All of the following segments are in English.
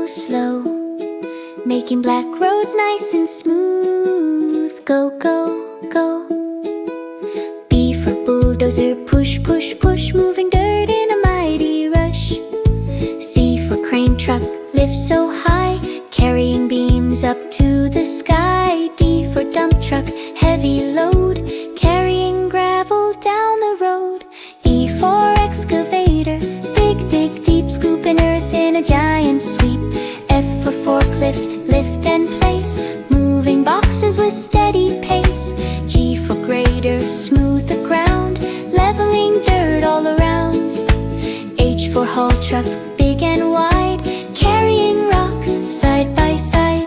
go slow, making black roads nice and smooth. Go, go, go. B for bulldozer, push, push, push, moving dirt in a mighty rush. C for crane truck, lift so high, carrying beams up to the sky. D for dump truck, heavy load, carrying gravel down the road. E for excavator, dig, dig deep, scooping earth in a giant sweep. F for forklift, lift and place, moving boxes with steady pace. G for grader, smooth the ground, leveling dirt all around. H for haul truck, big and wide, carrying rocks side by side.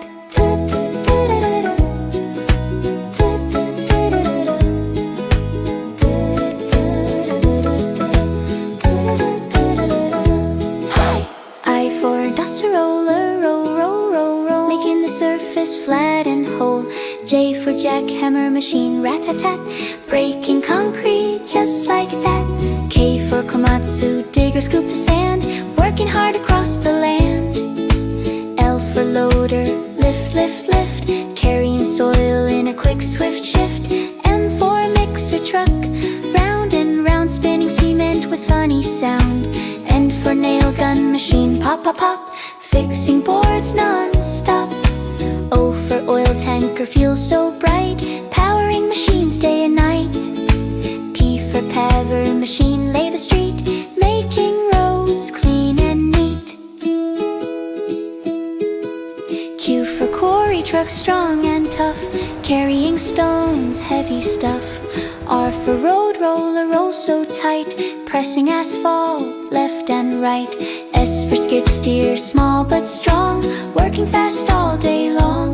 I for duster roller, roll, roll, roll, roll, making the surface flat and whole. J for jackhammer machine, rat-tat-tat, breaking concrete just like that. K for Komatsu, digger, scoop the sand, working hard across the land. L for loader, lift, lift, lift, carrying soil in a quick, swift shift. M for mixer truck, round and round, spinning cement with funny sound. N for nail gun machine, pop, pop, pop, fixing boards non-stop. O for oil tanker, fuel so bright, powering machines day and night. P for Paver machine, lay the street, making roads clean and neat. Q for quarry truck, strong and tough, carrying stones, heavy stuff. R for road roller, roll so tight, pressing asphalt left and right. S for skid steer, small but strong, working fast all day long.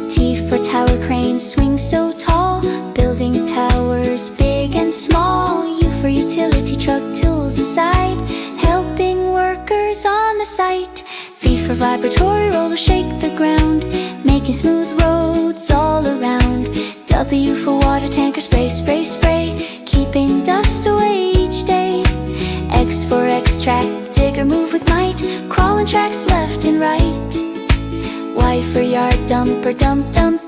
T for tower crane, swing so tall, building towers big and small. U for utility truck, tools inside, helping workers on the site. V for vibratory roller, shake the ground, making smooth roads all around. W for water tanker, spray, spray, spray, keeping dust away each day. X for extract, digger, move with might, crawling tracks left and right. Y for yard dumper, dump, dump,